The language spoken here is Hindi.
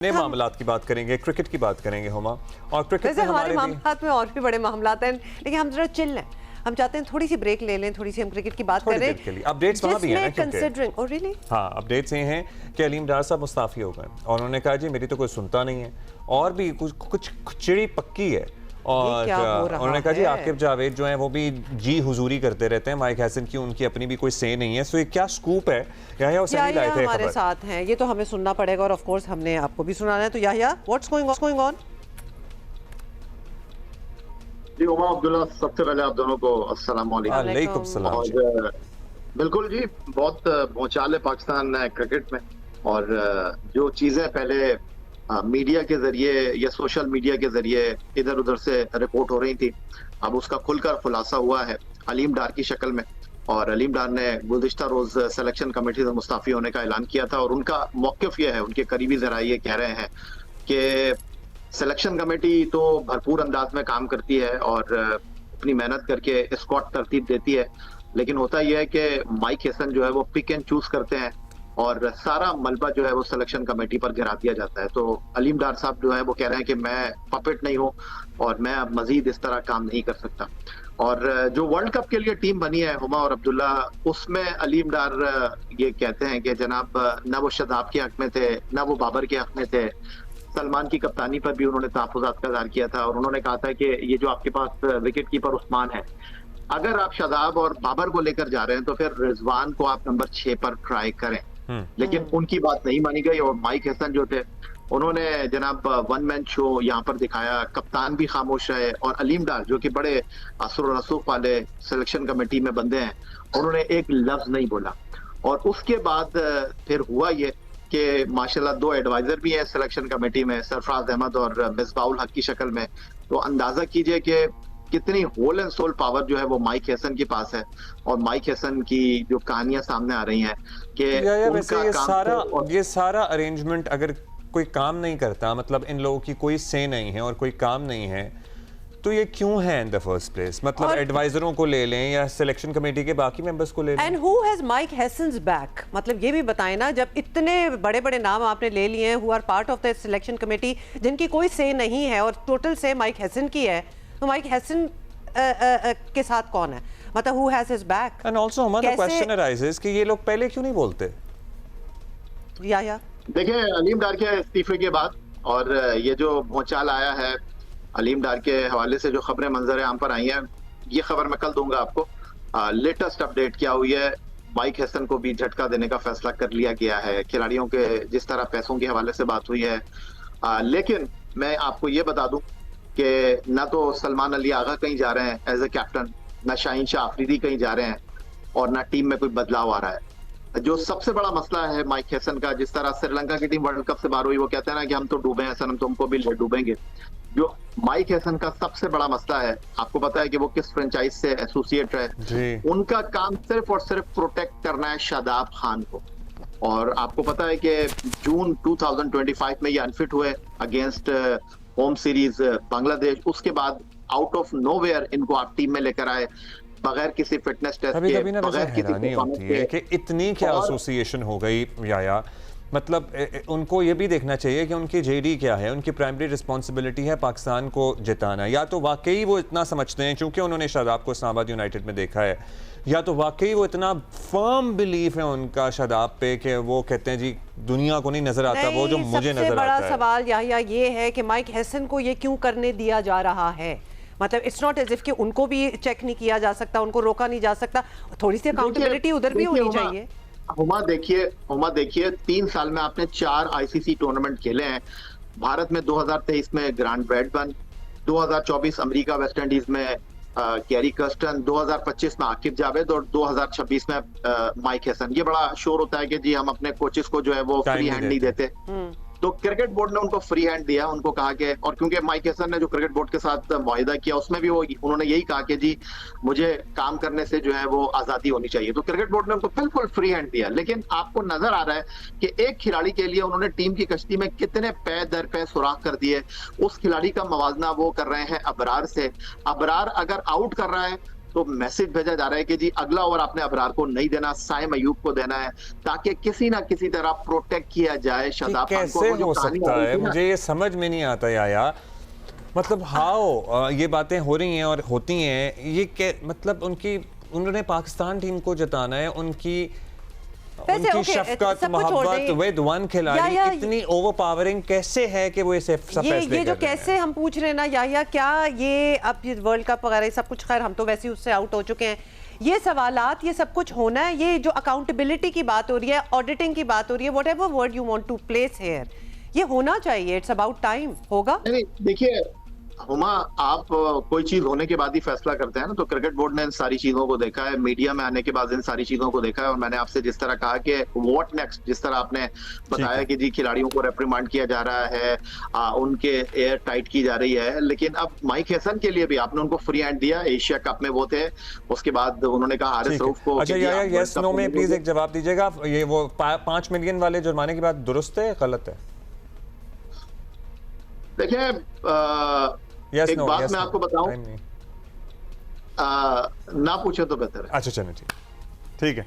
नए मामलात की बात करेंगे, क्रिकेट की बात करेंगे हुमा। और क्रिकेट में हमारे मामलात में और भी बड़े मामलात हैं, लेकिन हम जरा चिल हैं। हम चाहते हैं थोड़ी सी ब्रेक ले लें, थोड़ी सी हम क्रिकेट की बात करें। अपडेट्स वहाँ भी हैं ना, कंसीडरिंग और रियली हाँ, अपडेट्स ये हैं कि अलीम डार साहब मुस्ताफी हो गए और उन्होंने कहा जी मेरी तो कोई सुनता नहीं है और भी कुछ चिड़ी पक्की है। और उन्होंने कहा जी आकिब जावेद जो है वो भी जी हुजूरी करते रहते हैं, माइक हैसन की उनकी अपनी भी कोई से नहीं है। सो ये क्या स्कूप है? याहिया हुसैनी लाए थे हमारे साथ हैं, ये तो हमें सुनना पड़ेगा और ऑफ कोर्स हमने आपको भी सुनाना है। तो याहिया, व्हाट्स गोइंग ऑन? जी उमा अब्दुल्ला, सबसे पहले आप दोनों को अस्सलाम वालेकुम सलाम। और बिल्कुल जी, बहुत भूचाल है पाकिस्तान क्रिकेट में। और जो चीजें पहले मीडिया के जरिए या सोशल मीडिया के जरिए इधर उधर से रिपोर्ट हो रही थी, अब उसका खुलकर खुलासा हुआ है अलीम डार की शक्ल में। और अलीम डार ने गुज़िश्ता रोज सिलेक्शन कमेटी से मुस्ताफी होने का ऐलान किया था और उनका मौक़िफ़ ये है, उनके करीबी ज़राए ये कह रहे हैं कि सिलेक्शन कमेटी तो भरपूर अंदाज में काम करती है और अपनी मेहनत करके स्क्वाड तरतीब देती है, लेकिन होता यह है कि माइक हैसन जो है वो पिक एंड चूज करते हैं और सारा मलबा जो है वो सिलेक्शन कमेटी पर गिरा दिया जाता है। तो अलीम डार साहब जो है वो कह रहे हैं कि मैं पपेट नहीं हूँ और मैं अब मजीद इस तरह काम नहीं कर सकता। और जो वर्ल्ड कप के लिए टीम बनी है हुमा और अब्दुल्ला, उसमें अलीम डार ये कहते हैं कि जनाब न वो शदाब के हक में थे, न वो बाबर के हक में थे। सलमान की कप्तानी पर भी उन्होंने तहफ़्फ़ुज़ात का इज़हार किया था और उन्होंने कहा था कि ये जो आपके पास विकेट कीपर उस्मान है, अगर आप शदाब और बाबर को लेकर जा रहे हैं तो फिर रिजवान को आप नंबर 6 पर ट्राई करें। लेकिन उनकी बात नहीं मानी गई और माइक हैसन जो थे उन्होंने जनाब वन मैन शो यहाँ पर दिखाया, कप्तान भी खामोश रहे। और अलीम डार जो कि बड़े असर रसूख वाले सिलेक्शन कमेटी में बंदे हैं, उन्होंने एक लफ्ज नहीं बोला। और उसके बाद फिर हुआ ये कि माशाल्लाह दो एडवाइजर भी हैं सिलेक्शन कमेटी में, सरफराज अहमद और मिसबाउल हक की शक्ल में। तो अंदाजा कीजिए कि कितनी होल एंड सोल पावर जो है वो माइक हैसन के पास है। और माइक हैसन की जो कहानियां सामने आ रही हैं कि ये सारा अरेंजमेंट अगर कोई काम नहीं करता, मतलब इन लोगों की कोई से नहीं है और कोई काम नहीं है, तो ये क्यों है इन द फर्स्ट प्लेस? मतलब एडवाइजरों को ले लें या सिलेक्शन कमेटी के बाकी मेंबर्स को ले लें। And who has mic hasn't back? मतलब ये भी बताएं ना, जब इतने बड़े बड़े नाम आपने ले लिए हैं who are part of the selection committee, जिनकी कोई से नहीं है और टोटल से माइक हैसन की है, तो माइक हैसन के साथ कौन है? मतलब who has his back? And also हमारा क्वेश्चन अराइजेस कि ये लोग पहले क्यों नहीं बोलते? या देखिए, अलीम डार के इस्तीफे के बाद और ये जो भौचाल आया है अलीम डार के हवाले से, जो खबरें मंजर आम पर आई हैं, ये खबर मैं कल दूंगा आपको। लेटेस्ट अपडेट क्या हुई है, माइक हैसन को भी झटका देने का फैसला कर लिया गया है। खिलाड़ियों के जिस तरह पैसों के हवाले से बात हुई है, लेकिन मैं आपको ये बता दूं कि ना तो सलमान अली आगा कहीं जा रहे हैं एज ए कैप्टन, ना शाहीन शाह अफरीदी कहीं जा रहे हैं और ना टीम में कोई बदलाव आ रहा है। जो सबसे बड़ा मसला है माइक हैसन का, जिस तरह श्रीलंका की टीम वर्ल्ड कप से बाहर हुई, वो कहते हैं ना कि हम तो डूबे हैं सर, हम तुमको भी डूबेंगे। जो माइक हैसन का सबसे बड़ा मसला है, आपको पता है कि वो किस फ्रेंचाइज से एसोसिएट है। उनका काम सिर्फ और सिर्फ प्रोटेक्ट करना है शादाब खान को। और आपको पता है कि जून 2025 में ये अनफिट हुए अगेंस्ट होम सीरीज बांग्लादेश। उसके बाद आउट ऑफ नोवेयर इनको आप टीम में लेकर आए बगैर किसी फिटनेस टेस्ट के, बगैर किसी होती है कि इतनी क्या एसोसिएशन हो गई। या मतलब उनको ये भी देखना चाहिए कि उनकी जेडी क्या है, उनकी प्राइमरी रिस्पॉन्सिबिलिटी है पाकिस्तान को जिताना। या तो वाकई वो इतना समझते हैं क्योंकि उन्होंने शादाब को इस्लामाबाद यूनाइटेड में देखा है, या तो वाकई वो इतना फर्म बिलीफ है उनका शादाब पे कि वो कहते हैं जी दुनिया को नहीं नजर आता वो जो मुझे नजर आता है। सबसे बड़ा सवाल ये है कि माइक हैसन को ये क्यों करने दिया जा रहा है? मतलब इट्स नॉट एज इफ कि उनको भी चेक नहीं किया जा सकता, उनको रोका नहीं जा सकता। थोड़ी सी अकाउंटेबिलिटी उधर भी होनी चाहिए। हुमा देखिए 3 साल में आपने 4 आईसीसी टूर्नामेंट खेले हैं। भारत में 2023 में grant Bradburn, 2024 America West Indies में कैरी कर्स्टन, 2025 में आकिब जावेद और 2026 में माइक हैसन। ये बड़ा शोर होता है कि जी हम अपने कोचेस को जो है वो फ्री हैंड नहीं देते। तो क्रिकेट बोर्ड ने उनको फ्री हैंड दिया, उनको कहा कि, और क्योंकि माइक हैसन ने जो क्रिकेट बोर्ड के साथ मुआहिदा किया उसमें भी उन्होंने यही कहा कि जी मुझे काम करने से जो है वो आजादी होनी चाहिए, तो क्रिकेट बोर्ड ने उनको बिल्कुल फ्री हैंड दिया। लेकिन आपको नजर आ रहा है कि एक खिलाड़ी के लिए उन्होंने टीम की कश्ती में कितने पै दर पै सुराख कर दिए। उस खिलाड़ी का मवाजना वो कर रहे हैं अबरार से। अबरार अगर आउट कर रहा है तो मैसेज भेजा जा रहा है कि जी अगला ओवर आपने अबरार को नहीं देना, साइम अयूब को देना है, ताकि किसी ना किसी तरह प्रोटेक्ट किया जाए शादाब खान को। कैसे वो जो हो कहानी सकता आ रही है, थी ना, मुझे ये समझ में नहीं आता याया, मतलब हाउ ये बातें हो रही हैं और होती हैं, ये मतलब उन्होंने पाकिस्तान टीम को जिताना है, उनकी शफकत मोहब्बत विद वन खिलाड़ी इतनी ओवरपावरिंग कैसे है कि वो इसे सब फैसले ये जो कैसे हम पूछ रहे हैं ना या क्या ये अब वर्ल्ड कप वगैरह सब कुछ, खैर हम तो वैसे ही उससे आउट हो चुके हैं, ये सवालात ये सब कुछ होना है, ये जो अकाउंटेबिलिटी की बात हो रही है, ऑडिटिंग की बात हो रही है, whatever word you want to place here, ये होना चाहिए, इट्स अबाउट टाइम। होगा नहीं देखिए हुमा, आप कोई चीज होने के बाद ही फैसला करते हैं ना, तो क्रिकेट बोर्ड ने इन सारी चीजों को देखा है, मीडिया में आने के बाद इन सारी चीजों को देखा है, और मैंने आपसे जिस तरह कहा कि व्हाट नेक्स्ट, जिस तरह आपने बताया कि जी खिलाड़ियों को रेप्रिमांड किया जा रहा है, उनके एयर टाइट की जा रही है, लेकिन अब माइक हैसन के लिए भी आपने उनको फ्री हैंड दिया, एशिया कप में वो थे, उसके बाद उन्होंने कहा हारिस रऊफ को। अच्छा यार, यस नो में प्लीज एक जवाब दीजिएगा, ये वो 5 मिलियन वाले जुर्माने की बात दुरुस्त है गलत है? देखिए एक बात मैं आपको बताऊं, ना पूछे तो बेहतर है। अच्छा चलो ठीक है।